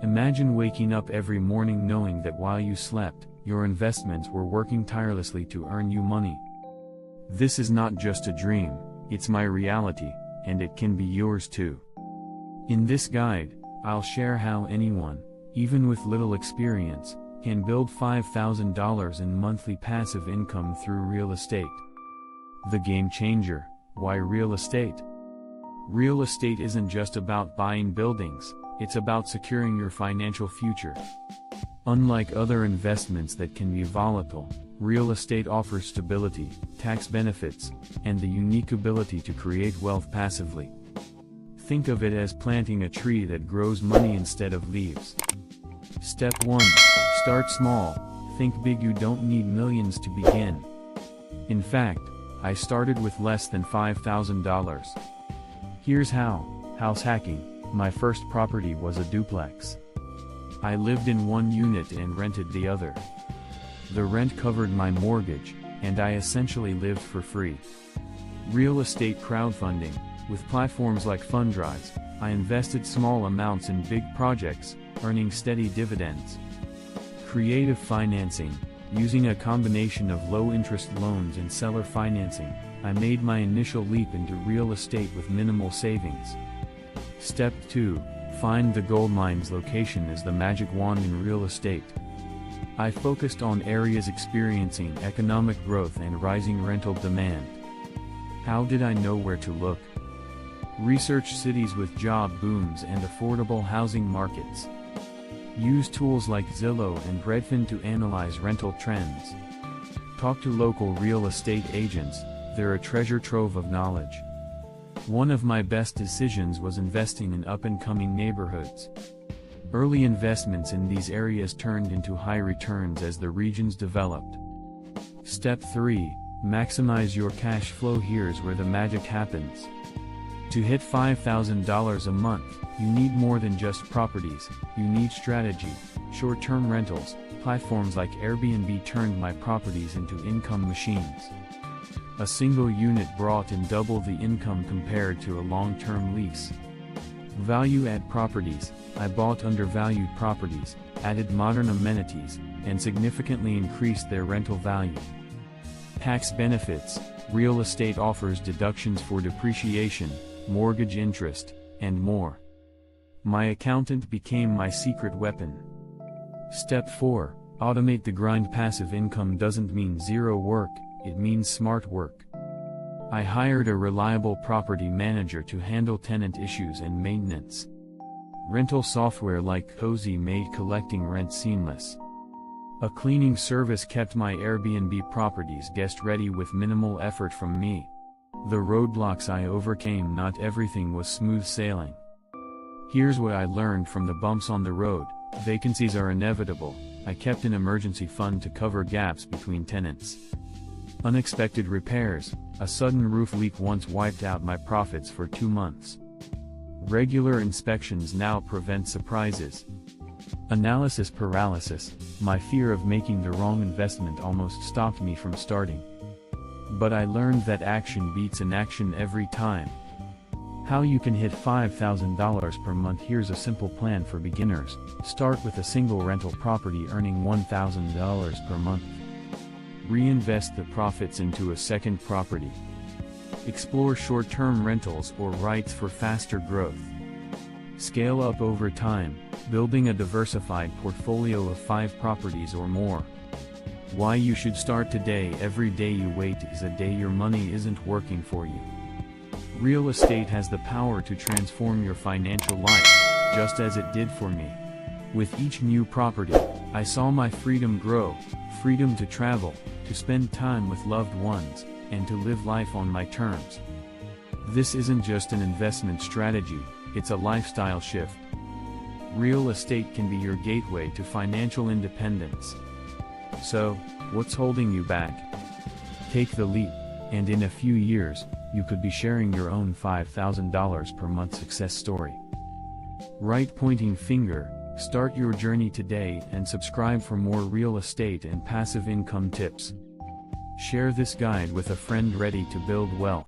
Imagine waking up every morning knowing that while you slept, your investments were working tirelessly to earn you money. This is not just a dream, it's my reality, and it can be yours too. In this guide, I'll share how anyone, even with little experience, can build $5,000 in monthly passive income through real estate. The game changer: why real estate? Real estate isn't just about buying buildings, it's about securing your financial future. Unlike other investments that can be volatile, real estate offers stability, tax benefits, and the unique ability to create wealth passively. Think of it as planting a tree that grows money instead of leaves. Step 1. Start small. Think big. You don't need millions to begin. In fact, I started with less than $5,000. Here's how. House hacking. My first property was a duplex. I lived in one unit and rented the other. The rent covered my mortgage, and I essentially lived for free. Real estate crowdfunding. With platforms like Fundrise, I invested small amounts in big projects, earning steady dividends. Creative financing. Using a combination of low-interest loans and seller financing, I made my initial leap into real estate with minimal savings. Step 2. Find the gold mines. Location is the magic wand in real estate. I focused on areas experiencing economic growth and rising rental demand. How did I know where to look? Research cities with job booms and affordable housing markets. Use tools like Zillow and Redfin to analyze rental trends. Talk to local real estate agents, they're a treasure trove of knowledge. One of my best decisions was investing in up-and-coming neighborhoods. Early investments in these areas turned into high returns as the regions developed. Step 3. Maximize your cash flow. Here's where the magic happens. To hit $5,000 a month, you need more than just properties, you need strategy. Short-term rentals. Platforms like Airbnb turned my properties into income machines. A single unit brought in double the income compared to a long-term lease. Value-add properties. I bought undervalued properties, added modern amenities, and significantly increased their rental value. Tax benefits. Real estate offers deductions for depreciation, mortgage interest, and more. My accountant became my secret weapon. Step 4. Automate the grind. Passive income doesn't mean zero work, it means smart work. I hired a reliable property manager to handle tenant issues and maintenance. Rental software like Cozy made collecting rent seamless. A cleaning service kept my Airbnb properties guest-ready with minimal effort from me. The roadblocks I overcame. Not everything was smooth sailing. Here's what I learned from the bumps on the road. Vacancies are inevitable. I kept an emergency fund to cover gaps between tenants. Unexpected repairs. A sudden roof leak once wiped out my profits for 2 months. Regular inspections now prevent surprises. Analysis paralysis. My fear of making the wrong investment almost stopped me from starting. But I learned that action beats inaction every time. How you can hit $5,000 per month. Here's a simple plan for beginners. Start with a single rental property earning $1,000 per month. Reinvest the profits into a second property. Explore short-term rentals or REITs for faster growth. Scale up over time, building a diversified portfolio of 5 properties or more. Why you should start today. Every day you wait is a day your money isn't working for you. Real estate has the power to transform your financial life, just as it did for me. With each new property, I saw my freedom grow, freedom to travel, to spend time with loved ones, and to live life on my terms. This isn't just an investment strategy, it's a lifestyle shift. Real estate can be your gateway to financial independence. So, what's holding you back? Take the leap, and in a few years, you could be sharing your own $5,000 per month success story. Right pointing finger, start your journey today and subscribe for more real estate and passive income tips. Share this guide with a friend ready to build wealth.